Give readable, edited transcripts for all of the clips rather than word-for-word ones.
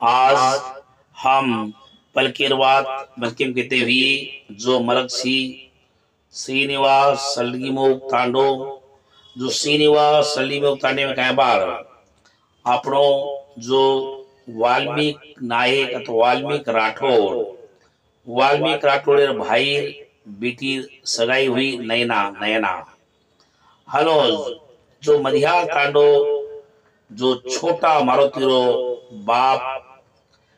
आज हम पलकीरवाद बल्कि कहते हुए जो मलकसी श्रीनिवास सलगीमुख तांडो जो श्रीनिवास सलगीमुख तांडे में कई बार आपनो जो वाल्मीकि नायक अथवा वाल्मीकि राठौड़ भाई बेटी सगाई हुई नयना नयना हनो जो मधियाल तांडो जो छोटा मारुतिरो बाप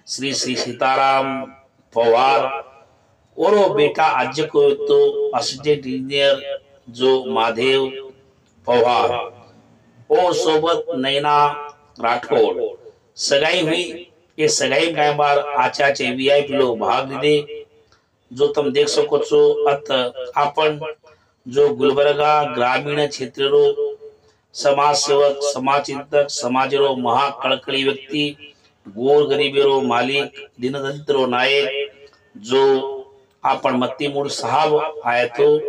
श्री श्री सीताराम पवार और वो बेटा आज को तो असिस्टेंट इंजीनियर जो महादेव पवार और सोबत नैना राठौड़ सगाई हुई। ये सगाई का बार आचाचे वीआईपी लोग भाग लिए जो तुम देख सको छो। अत अपन जो गुलबर्गा ग्रामीण क्षेत्र समाज सेवक समाज चिंतक समाजरो महाकड़कड़ी व्यक्ति गोर गरीबेरो मालिक दीनदलितरो नायक जो आपण मत्तीमूड साहब आए तो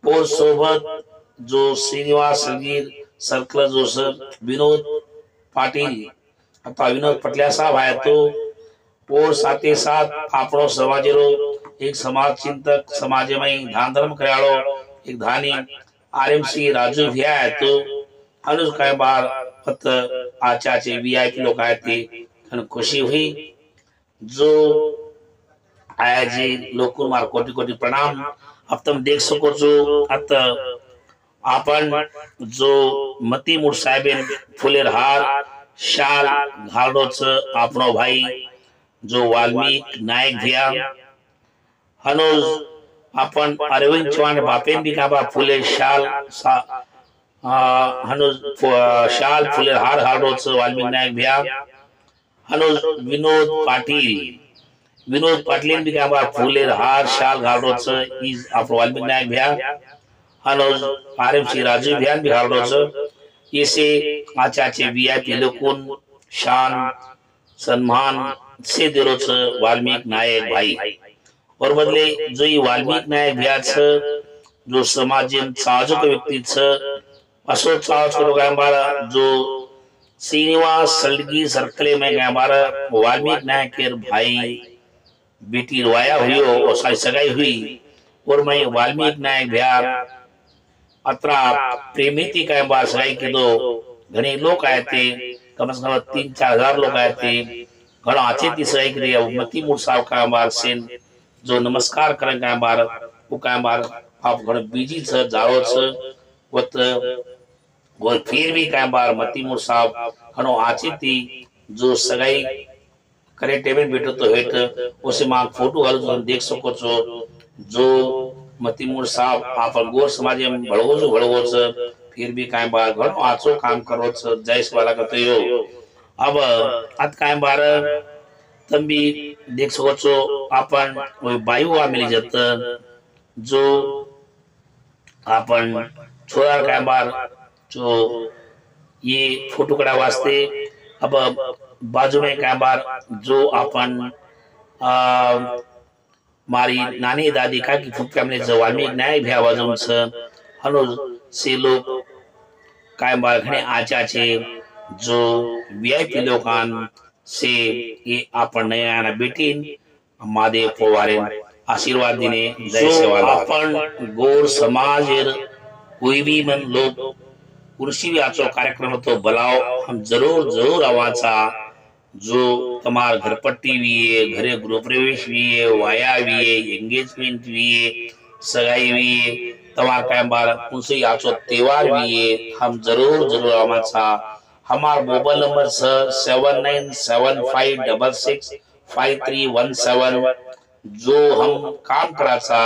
और सोबत जो श्रीनिवास संगीत सर्कल जो सर विनोद पाटिल अथवा विनोद पटलिया साहब आए तो और साथ ही साथ आपनो समाजरो एक समाज चिंतक समाजमय ध्यान धर्म करालो एक धानी आरएमसी राजू भी आए तो अनुज का बार पत आचाचे वीआईपी लोग आए थे खुशी हुई जो आया जी लोकुर मार कोटि कोटि प्रणाम। अब तुम देख सको जो अत आपन जो मती मूड साहेबेन फुलेर हार शाल घालो छ आपनो भाई जो वाल्मीकि नायक भैया हनुज अपन अरविंद चौहान बापेन भी का बा फुले शाल हनुज शाल फुलेर हार घालो छ वाल्मीकि नायक भैया हनुज विनोद पाटिल भी का बार फूलेर हार शाल घालो छ इज आपनो वाल्मीकि नायक भैया हनुज आरएमसी राजू भैया भी घालो छ। इसे आचाचे वीआईपी लोकुन शान सम्मान से दिलो छ वाल्मीकि नायक भाई और बदले जो ये वाल्मीकि नायक भैया छ जो समाजन साजक व्यक्ति छ असो चाच को गांबारा जो श्रीनिवास सलगी सर्कल में हमारा वाल्मीकि नायक के भाई बेटी रोया हुई और सारी सगाई हुई और मैं वाल्मीकि नायक भैया अत्रा प्रेमिति का बार सगाई के दो घने लोग आए थे कम से कम 3-4 हजार लोग आए थे घना अच्छी थी सगाई के लिए मती मूड साहब का बार सेन जो नमस्कार करें का बार वो का बार आप घने बिजी छ जाओ छ वत और फिर भी कई बार मतीमूर साहब हनो आची थी जो सगाई करे टेबल बैठो तो हेठ उसे मां फोटो वालो जो देख सको छो जो मतीमूर साहब आपन गोर समाज में भड़वो छ फिर भी कई बार घणो आचो काम करो छ जयस वाला कहते हो। अब अत कई बार तुम भी देख सको छो आपन वो बायु आ मिली जत जो आपन छोरा कई बार जो ये फोटो कड़ा वास्ते अब बाजू में कई बार जो अपन मारी नानी दादी का की फुक हमने जो वाल्मीकि नायक भैया बाजू से हनो से लोग कई बार घने आचा छे जो वीआईपी लोकान से ये अपन नया ना बेटी महादेव पवारे आशीर्वाद दिने जय सेवा अपन गोर समाज कोई भी मन लोग कुर्सी भी आचो कार्यक्रम तो बुलाओ हम जरूर आवाचा जो तमार घर पट्टी भी है घरे गृह प्रवेश भी है वाया भी है एंगेजमेंट भी है सगाई भी है तमार कई बार उनसे आचो त्योहार भी है हम जरूर आवाचा। हमार मोबाइल नंबर 7975665317 जो हम काम करा सा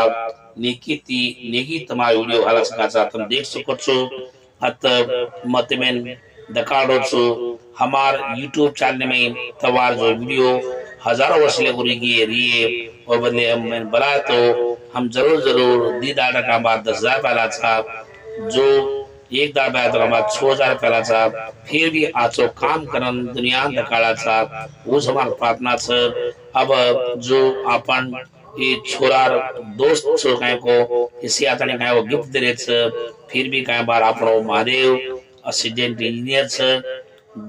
नेकी तमार वीडियो हाला सका तुम देख सको छो अत मत में दकाड़ो छो हमार यूट्यूब चैनल में तवार जो वीडियो हजारों वर्ष ले गुरी की रिए और बदले हम बला तो हम जरूर दीदार का बात 10,000 पहला था जो एक दार बात तो हमारा 6,000 पहला था फिर भी आचो काम करन दुनिया दकाड़ा था वो हमारा प्रार्थना छ। अब जो अपन ये छोरा दोस्त छो कहीं को इसी आता ने कहीं वो गिफ्ट दे रहे छ फिर भी कहीं बार आपनो महादेव असिस्टेंट इंजीनियर छ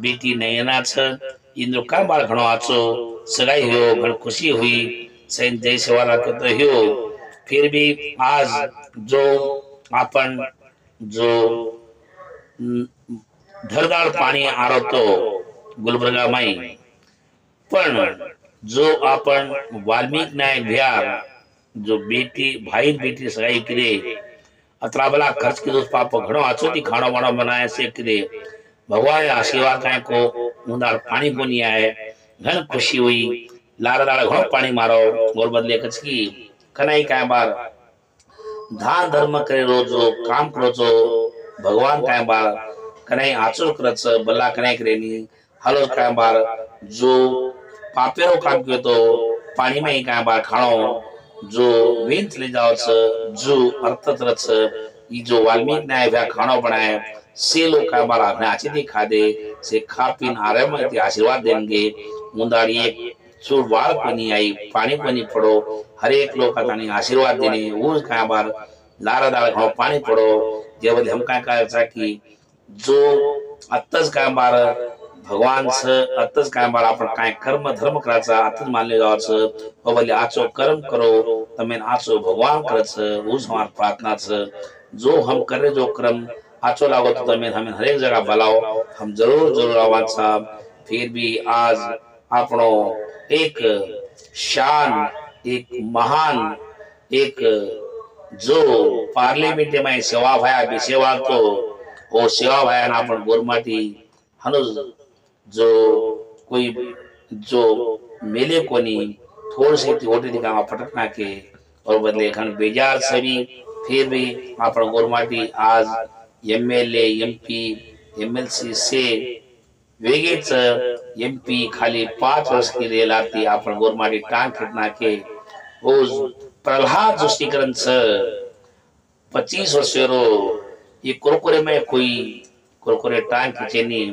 बेटी नयना छ इंद्र का बार घणो आचो सगाई हो घण खुशी हुई सैन जय सेवाला कहते हो। फिर भी आज जो अपन जो धरदार पाणी आरो तो गुलबर्गा माई पण जो अपन वाल्मीकि नायक बिहार जो बेटी भाई बेटी सगाई करे अतरा बला खर्च किदो पाप घणो आचो थी खाणो वाणो बनाए से करे भगवान आशीर्वाद काय को मुंदार पानी कोनी आए घण खुशी हुई लारा लारा घणो पानी मारो और बदले कछ की कनाई काय बार दान धर्म करे रोजो काम करो जो भगवान काय बार कनाई आचो करच बल्ला कनाई करेनी हलो काय बार जो पापेरो काम कियो तो पानी में काय बार खाणो जो वेंच ले जाओ जो अर्थ रच ई जो वाल्मीकि नाय व्या खाणो बनाए से लोग का बार अपने आचे दी खादे से खा पीन आराम में आशीर्वाद देंगे मुंदाड़ी एक चूर वार पनी आई पानी पनी पड़ो हर एक लोग का तानी आशीर्वाद देने वो का बार लारा दाल खाओ पानी पड़ो जे बदे हम का की जो अत्तज का बार भगवान से अत्तज का बार अपन काय कर्म धर्म कराचा अत्तज मानले जावच ओ बदले आचो कर्म करो तमें आचो भगवान करच वो हमार प्रार्थना छ जो हम करे जो कर्म आचो लागो तो तमें हमें हर एक जगह बुलाओ हम जरूर जरूर आवाज साहब। फिर भी आज आपनो एक शान एक महान एक जो पार्लियामेंट में सेवा भया भी सेवा तो वो सेवा भया ना अपन गोरमाटी हनुज जो कोई जो मेले कोनी थोड़ से होटे दिखा पटकना के और बदले खन बेजार सभी फिर भी अपन गोरमाटी आज एमएलए एमपी एमएलसी से वेगेच एमपी खाली 5 वर्ष की रेल आती अपन गोरमाटी टांग खिटना के वो प्रहलाद जोशीकरण से 25 वर्ष रो ये कुरकुरे में कोई कुरकुरे टांग खींचेनी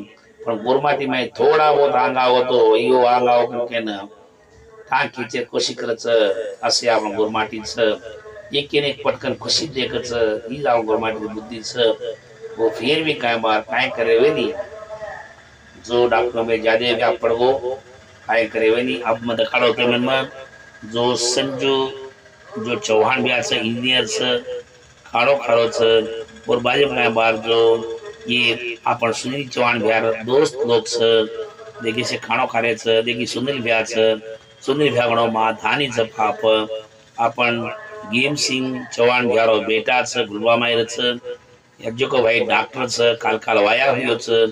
पर गोरमाटी में थोड़ा बहुत आंगाव तो यो आंगाव करके न टांग खींचे कोशिश करच असे आपण गोरमाटी से एक पटकन खुशी देखच ही जाव गोरमाटी बुद्धि से वो फिर भी काय बार काय करे वे नहीं जो डॉक्टर में ज्यादा व्याप पड़ गो काय करे वे नहीं अब मत खड़ो के मन में जो संजू जो चौहान भी আছে इंजीनियर से खाड़ो खाड़ो से और बाजे काय बार जो ये अपन सुनील चौहान बिहार दोस्त लोग से देखी से खाणो खारे से देखी सुनील बिहार से सुनील बिहार गणो मा धानी से पाप अपन गेम सिंह चौहान बिहारो बेटा से गुलवा मायर से यज्जो को भाई डॉक्टर से काल काल वाया हुयो से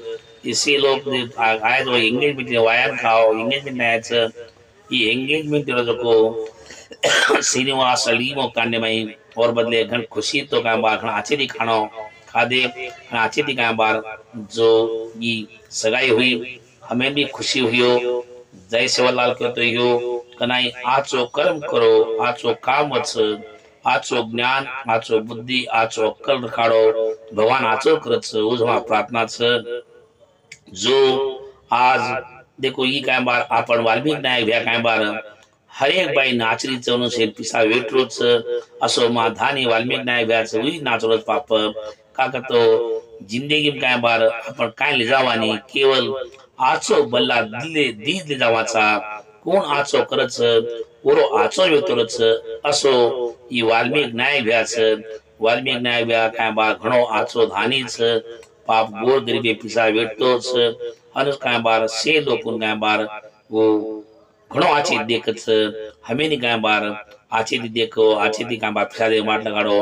इसी लोग आए तो एंगेजमेंट वायर खाओ एंगेजमेंट आए से ये एंगेजमेंट जो को श्रीनिवास अलीमो कांडे में और बदले घन खुशी तो का बार घना अच्छे दी खानो खादे घना अच्छे दी का बार जो ये सगाई हुई हमें भी खुशी हुई जय सेवालाल के तो यो कनाई आचो कर्म करो आचो काम वच आचो ज्ञान आचो बुद्धि आचो अक्कल रखाड़ो भगवान आचो करत उजमा प्रार्थना छ जो आज देखो ये काय बार आपण वाल्मीकि नायक भ्या काय बार हर एक बाई नाचरी चवनो से पिसा वेटरोच असो मा धानी वाल्मीकि नायक भ्या से वही नाचरोच पाप का तो जिंदगी में काय बार आपण काय ले जावानी केवल आचो बल्ला दिले दीद ले जावाचा कोण आचो करच ओरो आचो वेतरोच असो ई वाल्मीकि नायक भ्या से वाल्मीकि नायक भ्या काय बार घणो आचो धानी छ पाप गोर गरीबे पिसा वेटतोच अनुस काय बार से लोकन काय बार वो घणो आचे देखच हमें नहीं काय बार आचे दी देखो आचे दी काय बार पिसा दे माट लगाड़ो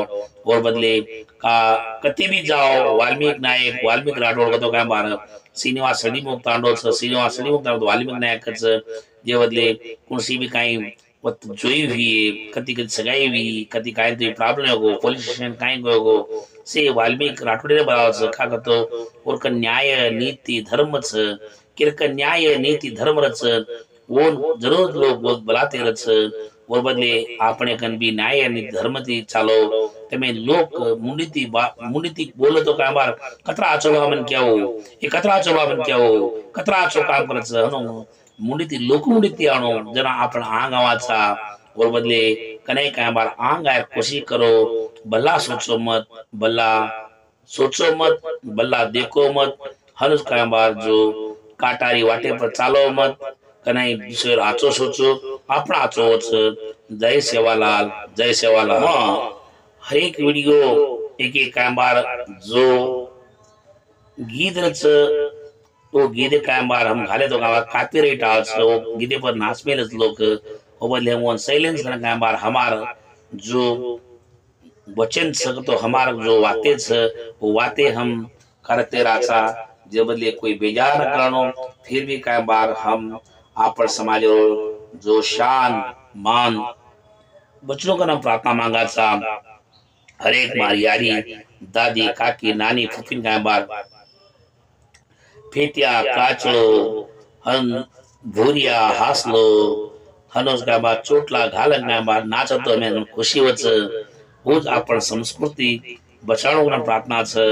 और बदले का कति भी जाओ वाल्मीकि नायक वाल्मीकि राठौड़ का तो काय बार श्रीनिवास सलीमुख तांडो श्रीनिवास सलीमुख तांडो वाल्मीकि नायक जे बदले कुणसी भी काय वत जोई हुई कति कति सगाई हुई कति काय तो प्रॉब्लम हो पुलिस स्टेशन काय गयो से वाल्मीकि राठौड़े बराबर खा तो और का न्याय नीति धर्म छ किरक न्याय नीति धर्म रच वो जरूर लोग बहुत बलाते रच और बदले आपने कन भी न्याय नीति धर्म थी चालो तमे लोग मुंडीती बोलो तो काय बार कतरा आचो मन क्या हो ये कतरा आचो मन क्या हो कतरा आचो काम करच हनो मुंडीती लोक मुंडीती आणो जना आपण आंग आवाचा और बदले कने काय बार आंग आए कोशिश करो भला सोचो मत भला सोचो मत भला देखो मत हनुस काय बार जो काटारी वाटे पर चालो मत कनाई दुसरे आचो सोचो आपण आचो होच। जय सेवालाल जय सेवालाल। हर एक वीडियो एक एक कांबार जो गीत वो गीते कायम बार हम घाले तो गावा कॉपीराइट आज वो गीते पर नाचमेलच लोग वो बदले हम साइलेंस करना कायम बार हमार जो वचन सकतो हमार जो वाते वो वाते हम करते राचा जे बदले कोई बेजार न करनो फिर भी कायम बार हम आपन समाज जो शान मान बच्चों का नाम प्रार्थना मांगा सा हर एक मार यारी दादी काकी नानी फुफिन कायम बार फेटिया काचलो हन भूरिया हासलो हनोस का बाद चोटला घालन का बाद नाचतो में खुशी वच होज आपण संस्कृती बचाडो ना प्रार्थना छ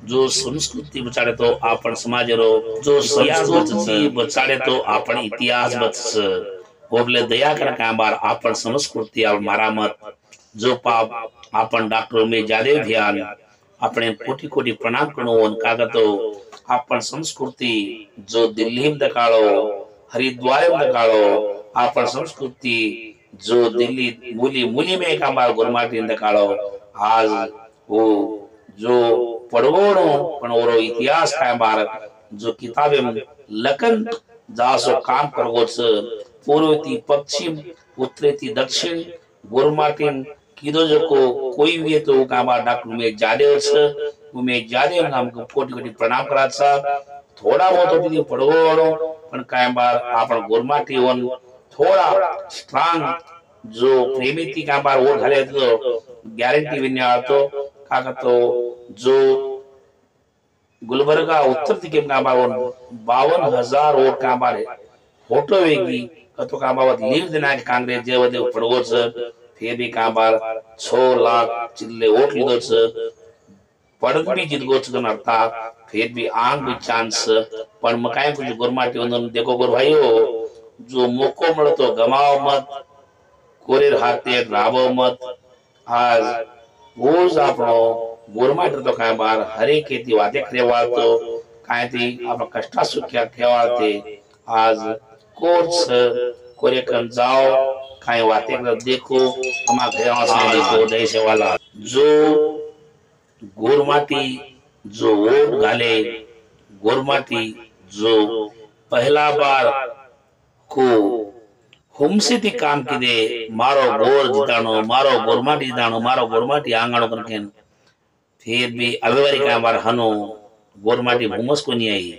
जो संस्कृती बचाडे तो आपण समाजरो जो संस्कृती बचाडे तो आपण इतिहास बच ओबले दया कर का बार आपण संस्कृती और मरामत जो पाप आपण डॉक्टर में ज्यादा ध्यान अपने कोटी कोटी प्रणाम करो उनका तो आपण संस्कृती जो दिल्ली में दकाळो हरिद्वार में दकाळो आपण संस्कृती जो दिल्ली मूली मूली में एक बार गुरमाटी दकाळो आज वो जो पड़वोणो पण ओरो इतिहास का बार जो किताबे में लखन जासो काम करगो छ पूर्वती पश्चिम उत्तरेती दक्षिण गुरमाटी कीधो जो को कोई भी तो का बार डॉक्टर में जादे छ में ज्यादा हमको कोटी कोटी प्रणाम कराचा थोड़ा बहुत होती पड़वोणो पण कायम बार आपण गुरमाटी वन थोड़ा स्ट्रांग जो प्रेमिती का बार वो घाले तो गारंटी विन्या तो का तो जो गुलबर्गा उत्तर दिखे का बार 52,000 वोट का बार फोटो वेगी तो का बार लीव देना कांग्रेस जे वदे पड़वो छ फिर भी का बार 6 लाख चिल्ले वोट लीधो छ पड़त भी जीत गो अर्था फिर भी आंग भी चांस पर मकाई कुछ गुरमाटी देखो गुरु भाइयों जो मौको मिले तो गमाओ मत कोरे हाथे राबो मत आज रोज आपनो गुरमाटी तो काय बार हरे खेती वादे करेवा तो काय ती आप कष्टा सुख्या ठेवाते आज कोर्स कोरे कन जाओ काय वाते कर देखो हमारा घर से देखो जैसे वाला जो गुरमाटी जो वोट गाले गुरमाटी जो पहला बार को हमसे थी काम की दे मारो गोर जितानो मारो गुरमाटी जितानो मारो गुरमाटी आंगणो करके फिर भी अवेवारी का बार हनो गुरमाटी हुमस को नहीं आई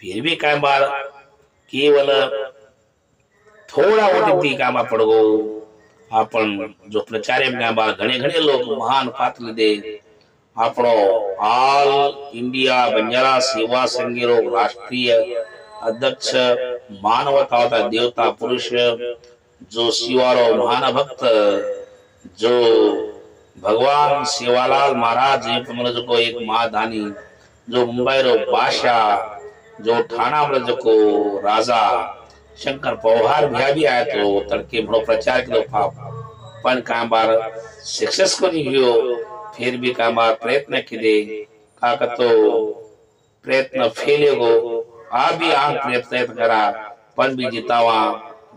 फिर भी का बार केवल थोड़ा वोटिंग काम पड़ गो अपन जो प्रचार में का बार घने घने लोग महान पात्र दे आपनो ऑल इंडिया बंजारा सेवा संघेरो राष्ट्रीय अध्यक्ष मानवता देवता पुरुष जो शिवारो महान भक्त जो भगवान सेवालाल महाराज जी को एक महादानी जो मुंबई रो बादशाह जो ठाणा में को राजा शंकर पौहार भी आया तो तड़के बड़ो प्रचार किलो पण का बार सक्सेस को नहीं हुयो फिर भी का बार प्रयत्न किदे का तो प्रयत्न फेले गो आ भी आंग प्रयत्न करा पण भी जितावा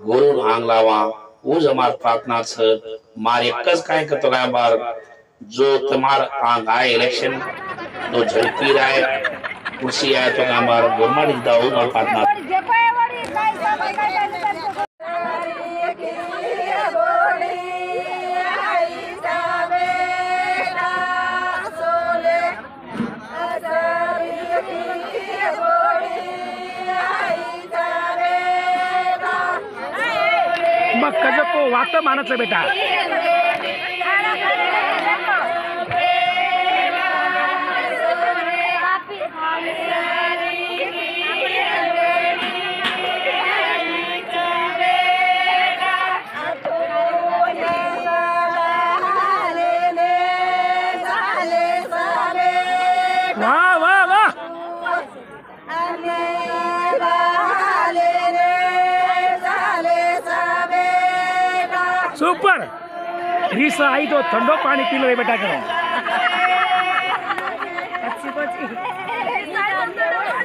गुरु आंग लावा वो हमार प्रार्थना छ मारे कस काय तो का बार जो तुम्हार आंग आए इलेक्शन तो झड़पी रहा कुर्सी आए तो का बार गुरमाटी जिताओ और प्रार्थना को वात मानत बेटा वाह वाह वाह सुपर रीस आई तो ठंडो पानी पी लो बेटा करो।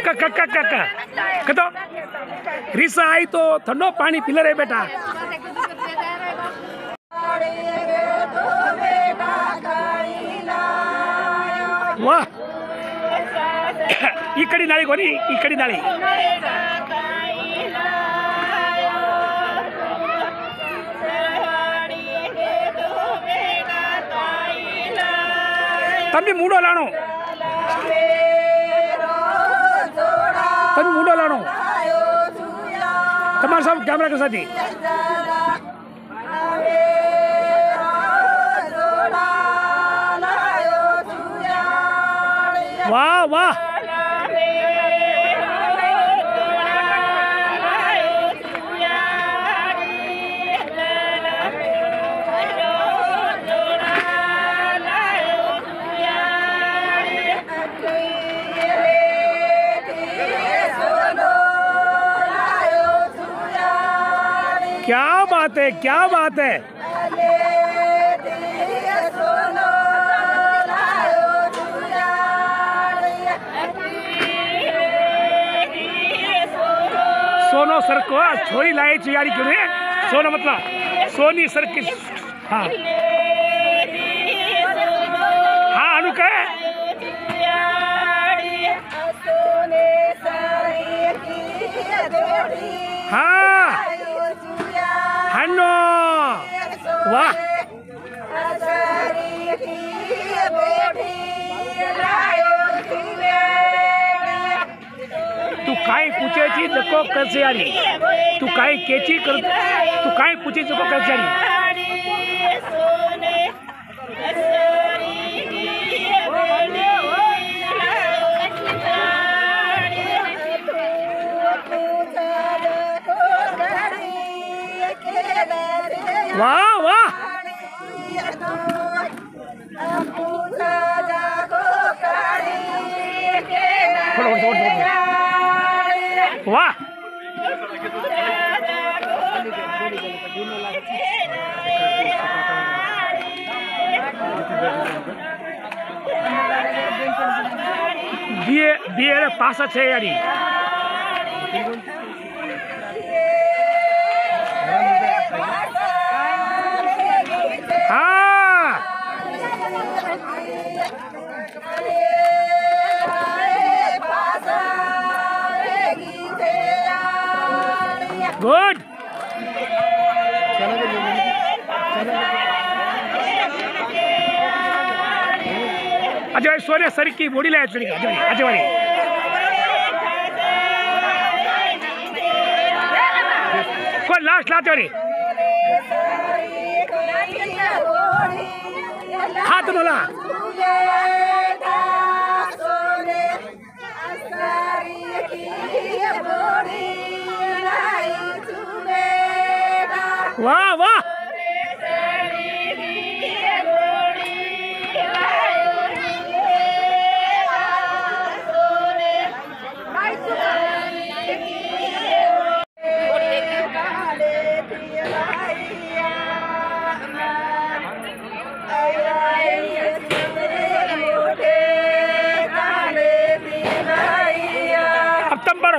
कतो रीसा आई तो ठंडो पानी पी ले रे बेटा। वाह इकड़ी नाली कोनी इकड़ी नाली तभी मूडो लाणो तभी मूडो लाणो तमारे सब कैमरा के साथ ही वाह वाह क्या बात है, क्या बात है। सोनो सर को छोरी लाए यारी क्यों है? सोनो मतलब सोनी सर की। हाँ हाँ अनुका हाँ हन्नो वाह तू काई पूछे छी देखो कैसे यारी तू काई केची कर तू काई पूछे देखो कैसे यारी वाह वाह वाह बीए पास है यारी गुड अजय सोने सर की बॉडी लाए अजय वाली कौन लास्ट लाते वाली हाथ नोला वाह वाह अब तम बारो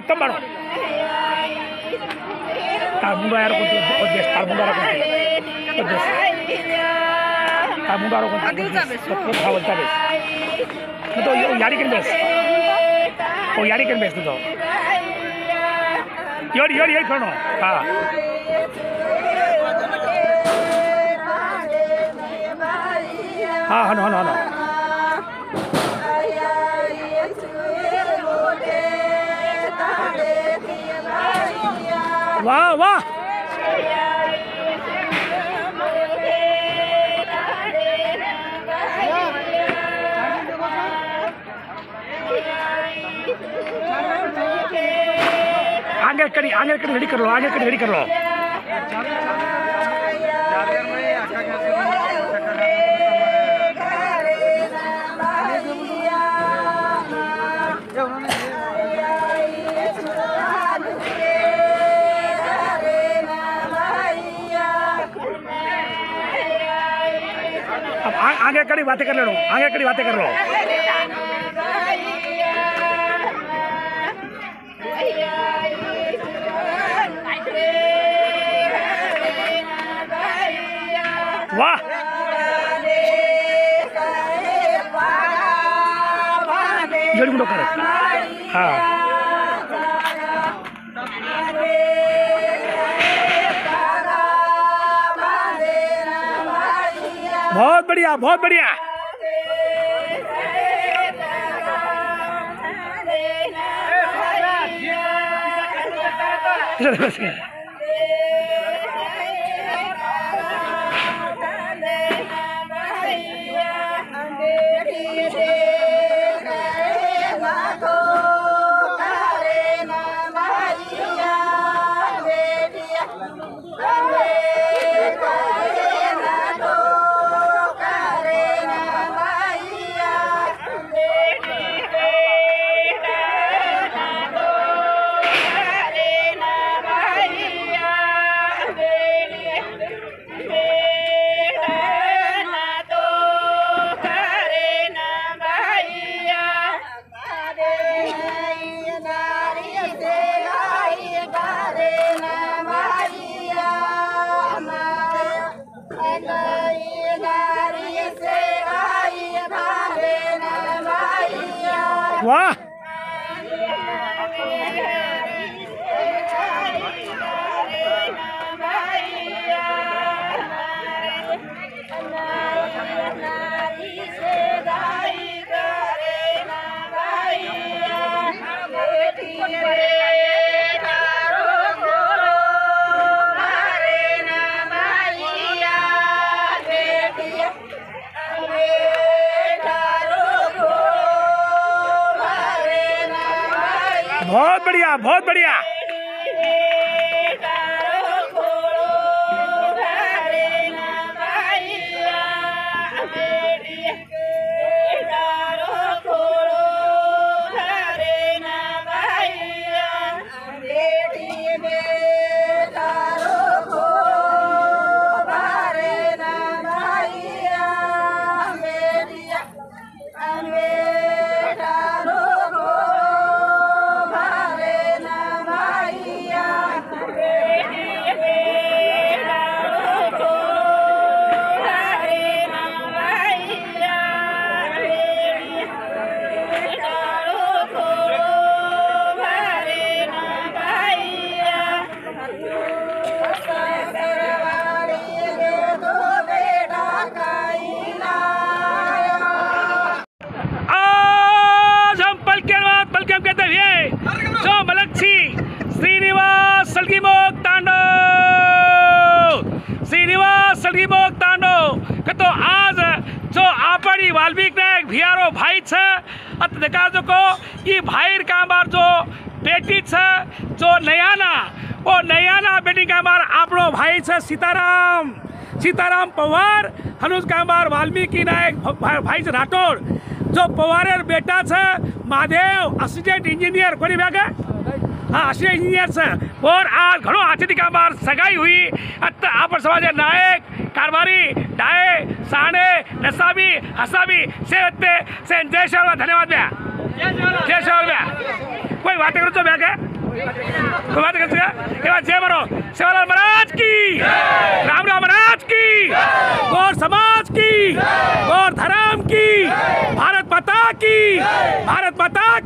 मुंडा यार को देश तार मुंडा रो को देश तार मुंडा रो को तो खावलता बेस तो यारी के बेस ओ यारी के बेस तो योरी खनो हां हां हनो वाह वाह आगे कड़ी रेडी कर लो आगे कड़ी रेडी कर लो अब आगे कड़ी बातें कर लो आगे कड़ी बातें कर लो वाह जोड़ी मुंडो करे हाँ बहुत बढ़िया बहुत बढ़िया वाह बहुत बढ़िया बहुत बढ़िया तो आज जो आपड़ी वाल्मीकि नायक भियारो भाई छ अत देखा जो को ये भाई कामार जो बेटी छ जो नयाना ओ नयाना बेटी कामार आपनो भाई छ सीताराम सीताराम पवार हनुज कामार वाल्मीकि नायक भाई छ राठौर जो पवारेर बेटा छ महादेव असिस्टेंट इंजीनियर कोनी ब्यागा हाँ असिस्टेंट इंजीनियर छ और आज घणो आचती कामार सगाई हुई अत आप समाज नायक कारभारी डाए साणे नसाबी हसाबी सेवते से जय श्री धन्यवाद भैया जय श्री भैया कोई बात करो तो भैया कोई बात कर सका जय मरो सेवालाल महाराज की राम राम महाराज की गौर समाज की गौर धर्म की भारत माता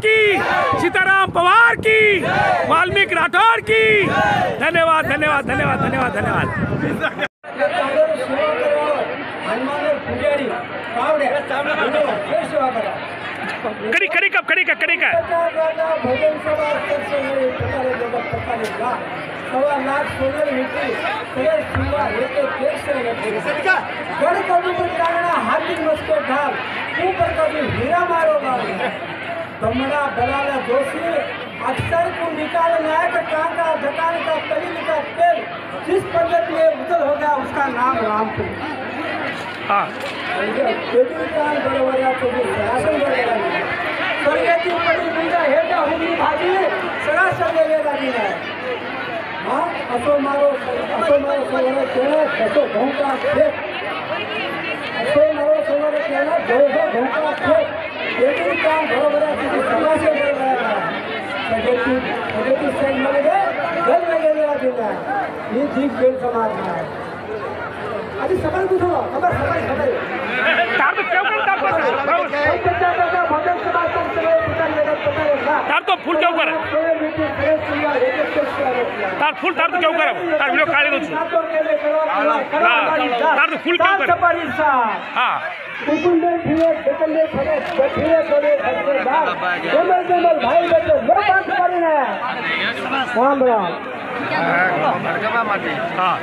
की सीताराम पवार की वाल्मीकि राठौर की धन्यवाद धन्यवाद धन्यवाद धन्यवाद धन्यवाद कड़ी कड़ी कब कड़ी का भोजन सभा हाथी मस्को ढाल ऊपर कभी हीरा मारो कमरा बलाला दोषी अक्सर को निकाल नायक कांका दुकान का तली का तेल जिस पंडित में उतल हो गया उसका नाम रामपुर भाजी सगळा सगळे दादी हाँ असो मारो सगळे केलं असो भोंका फेक असो मारो सगळे केलं भोंका फेक एकूण काम बरोबर आहे समाज सगळ्याची साईड मध्ये गल गेलेला दिला ही जीव खेळ समाज आहे आधी सकाळी कुठं खबर सकाळी सकाळी तार तो क्यों कर तार तो फुल क्यों कर तार फुल तार तो क्यों कर तार वीडियो काढे दो तार तो फुल क्यों कर हां कुकुंडे फिरे ठेकले फिरे थोड़े जमल भाई बेटे लो बात करेना राम राम हां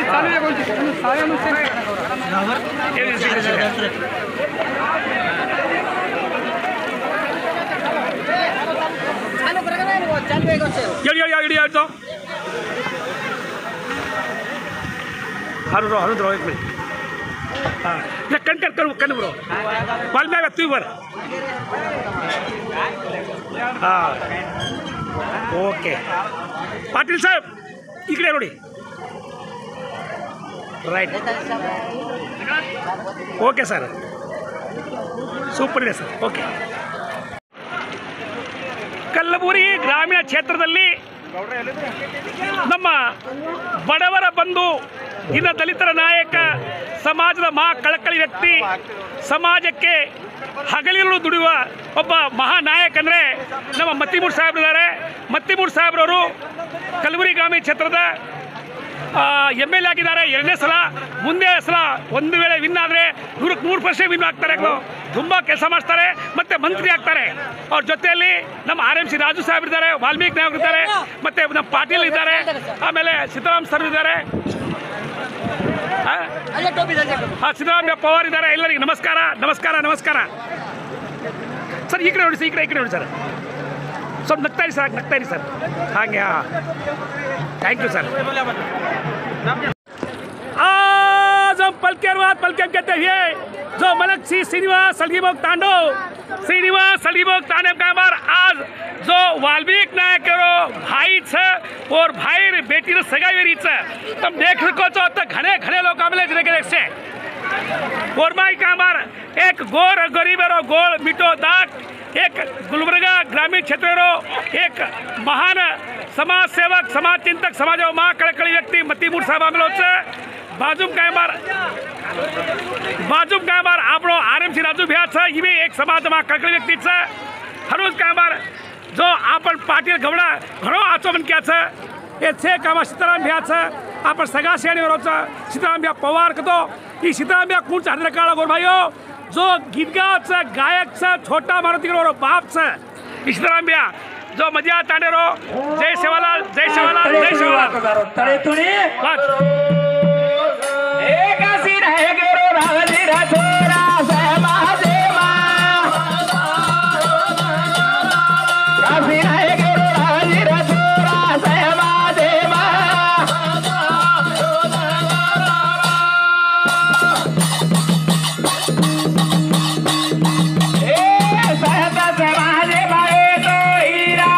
चालू आहे कोणती साऱ्या नुसते हरू एक मिनिट हां कण ब्रो कॉल मॅग तू बर हां ओके पाटील साहेब इकडे रोडी राईट ओके सर ಸೂಪರ್ ಇದೆ ಸರ್ ಓಕೆ ಕಲ್ಲಬುರಗಿ ಗ್ರಾಮೀಣ ಕ್ಷೇತ್ರದಲ್ಲಿ ನಮ್ಮ ಬಡವರ ಬಂಧು ಇನ್ನ ದಲಿತರ ನಾಯಕ ಸಮಾಜದ ಮಹಾ ಕಳಕಳಿ ವ್ಯಕ್ತಿ ಸಮಾಜಕ್ಕೆ ಹಗಲಿರುಳು ದುಡಿಯುವ ಒಬ್ಬ ಮಹಾ ನಾಯಕ ಅಂದರೆ ನಮ್ಮ ಮತ್ತಿಮೂರು ಸಾಹೇಬ್ರಿದ್ದಾರೆ ಮತ್ತಿಮೂರು ಸಾಹೇಬ್ರವರು ಕಲಬುರಗಿ ಗ್ರಾಮೀಣ ಕ್ಷೇತ್ರದ ML ಆಗಿದ್ದಾರೆ ಎರಡನೇ ಸಲ ಮುಂದೆ ಸಲ ಒಂದು ವೇಳೆ ವಿನ್ ಆದರೆ 100% ವಿನ್ ಆಗ್ತಾರೆ ತುಂಬ ಕೆಲಸ ಮಾಡ್ತಾರೆ ಮತ್ತೆ ಮಂತ್ರಿ ಆಗ್ತಾರೆ ಅವ್ರ ಜೊತೆಯಲ್ಲಿ ನಮ್ಮ RMC ರಾಜು ಸಾಹೇಬ್ ಇದ್ದಾರೆ ವಾಲ್ಮೀಕಿ ನಾಯಕರು ಇದ್ದಾರೆ ಮತ್ತೆ ನಮ್ಮ ಪಾಟೀಲ್ ಇದ್ದಾರೆ ಆಮೇಲೆ ಸಿದ್ದರಾಮ್ ಸರ್ ಇದ್ದಾರೆ ಸಿದ್ದರಾಮಯ್ಯ ಪವಾರ್ ಇದ್ದಾರೆ ಎಲ್ಲರಿಗೂ ನಮಸ್ಕಾರ ನಮಸ್ಕಾರ ನಮಸ್ಕಾರ ಸರ್ ಈ ಕಡೆ ನೋಡಿ ಸರ್ ಈ ಕಡೆ ನೋಡಿ ಸರ್ ಸ್ವಲ್ಪ ನಗ್ತಾ ಇರಿ ಸರ್ ಹಾಗೆ ಹಾಂ थैंक यू सर आज हम पलकेम कहते हुए जो मलक सी श्रीनिवास सलगीभोग तांडव का बार आज जो वाल्मीक नायक भाई और भाई बेटी सगाई तुम देख सको तो घने घने लोग से और माई का बार एक गोर गरीब गोल मिटो दाग एक गुलबर्गा ग्रामीण क्षेत्र एक महान समाज सेवक समाज चिंतक समाज महा कळकळी व्यक्ती मत्तीमूर साहेब आम्ही बाजूम काय बार आपण RMC राजू भ्याचं ही एक समाज महा कळकळी व्यक्तीचं हरोज काय बार जो आपण पाटील गवडा घरो आचोमन क्याचं हे छे कामा सीताराम भ्याचं आपण सगळा शेणीवरचं सीताराम भ्या पवार करतो ही सीताराम भ्या कोणचं हजर काळा गोर भाईयो जो गीतगावचं गायकचं छोटा मारुती बापचं सीताराम भ्या जो मजा तांडेरो जय सेवालाल जय सेवालाल जय सेवालाल तळे तुणी एक आसीन है गेरो रावली राठोरा सहमा देवा आसीन है गेरो रावली राठोरा सहमा देवा ए सहता समाज बाए तो हीरा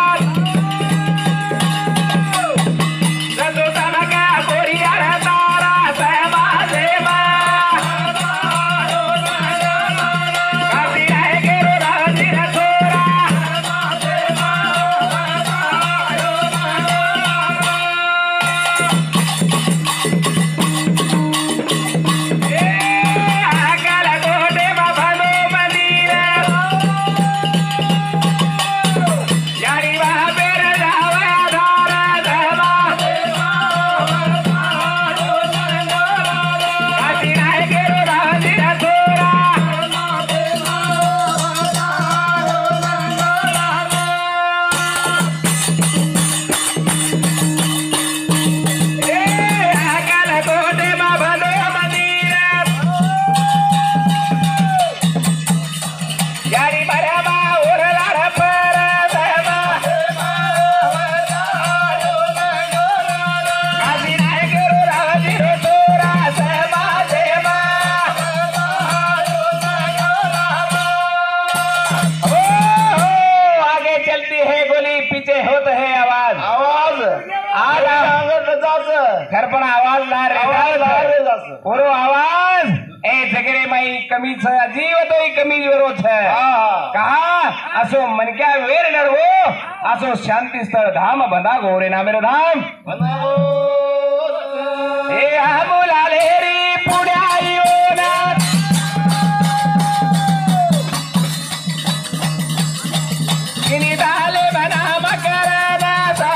घर पर आवाज ला रे आवाज ए जगरे माई कमी छ जीव तो कमी वरो छ कहा असो मन क्या वेर नरवो असो शांति स्थळ धाम बंधा गोरे ना मेरे धाम ए आमुलाले रे पुण्यायो ना किनी डाले बना मकरना सा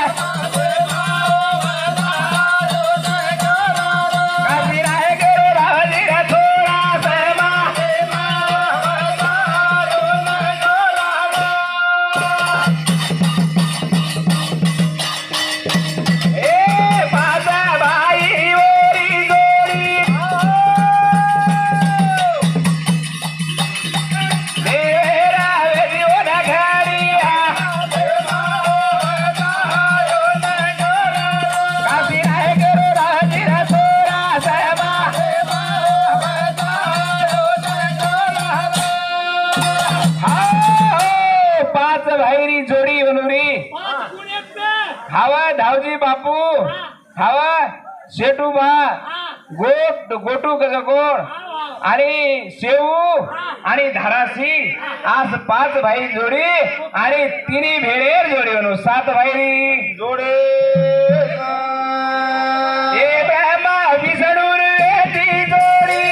हवा धावजी बापू हवा शेटूबा गोटू कोण आणि शेऊ आणि धारासी आज 5 भाई जोडी आणि 3 भेडेर जोडी म्हणून 7 भाई जोडे ए ब्रह्मा विष्णू ती जोडी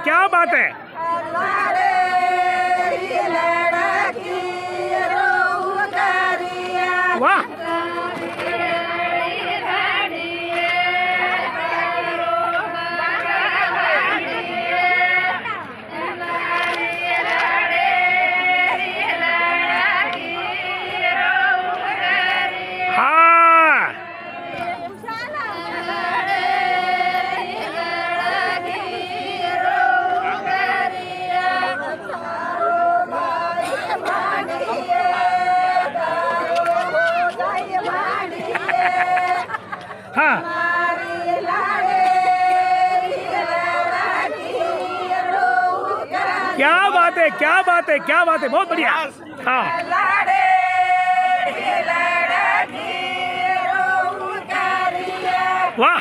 क्या बात है वाह क्या बात है बहुत बढ़िया हाँ वाह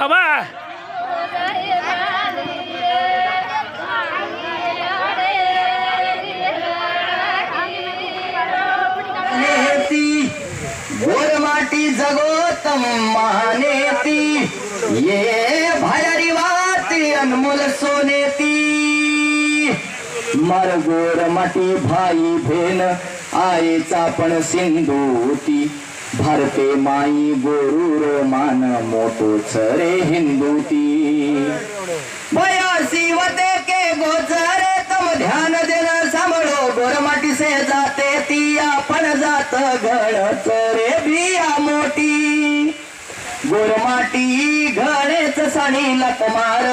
अब गोर माटी जगोतम महानेती ये भारी अनमोल सोनेती मर गोर माटी भाई भेन आईचा पण सिंधूती भारते माई गोरूर मान मोठोच रे हिंदूती बयासी वते के गोचरे तम ध्यान देना सांभळो गोर माटी से जाते ती आपण जात घडच रे बिया मोठी गोरमाटी घडेच साणी लकमार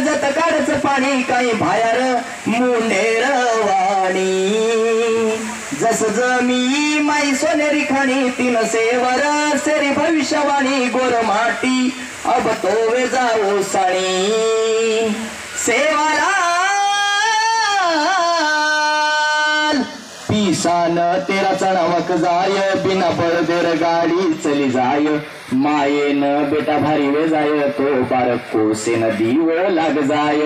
जत काढच पाणी काही बाहेर मुंडेर वाणी जस जमी माई सोनेरी खाणी तीन सेवर सेरी भविष्यवाणी गोरमाटी अब तो वे जाओ साणी सेवाला पिसान तेरा चणावक जाय बिना बळदेर गाडी चली जाय मायेन बेटा भारी वे जाय तो बारक कोसेन दीव लाग जाय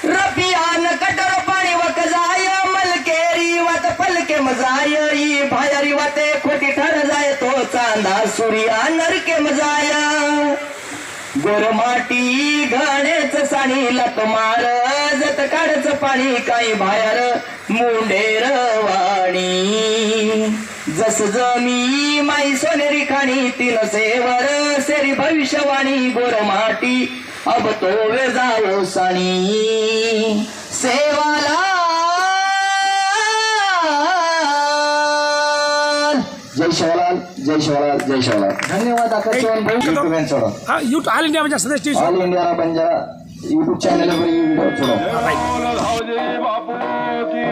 रपियान कटर पाणी वक जाय मलकेरी वात पलके मजाय ई भायरी वाते खोटी ठर जाय तो चांदा सूर्या नरके मजाया गोरमाटी घाण्याच साणी लप मार जत काढच पाणी काही बाहेर मुंडेर वाणी जस जमी माई सोनेरी खाणी तीन सेवर सेरी भविष्यवाणी गोरमाटी अब तो वे जाओ साणी सेवाला जय शिवलाल जय शिवलाल जय शिवलाल धन्यवाद आकर्षण भाऊ हा यूट्यूब ऑल इंडिया म्हणजे सदस्य all India Banjara YouTube channel वर व्हिडिओ छोड़ो धावजी बापू की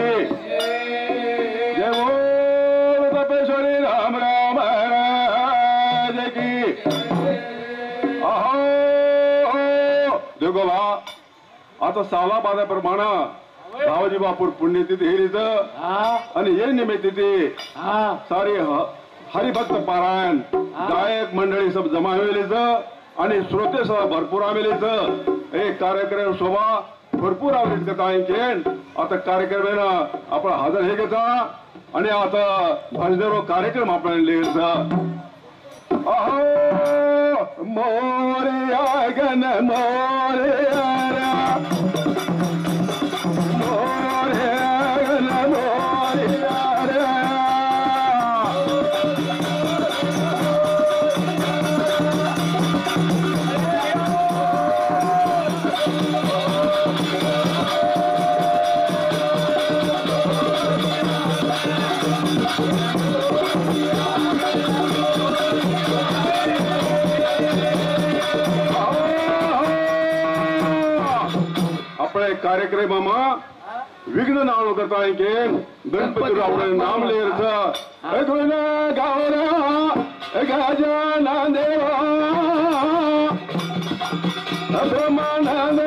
जय बोल तपेश्वरी राम राम महाराज की अहो देखो बा आता साला बाजाप्रमाणे धावजी बापूर पुण्यतिथी हेरीच आणि हे निमित्ती सारी हरिभक्त पारायण गायक मंडळी सब जमा होईलीच आणि श्रोते सह भरपूर आमेलीच एक कार्यक्रम शोभा भरपूर आवडीत कथा ऐकेन आता कार्यक्रम आपण हजर हे घेता आणि आता भजनेरो कार्यक्रम आपण लिहायचा अहो मोरया गण मोरया कार्यक्रम विघ्न नाव करता गणपती आपले नाम लिहायचं गावरा गजानन देवा ब्रह्मानंद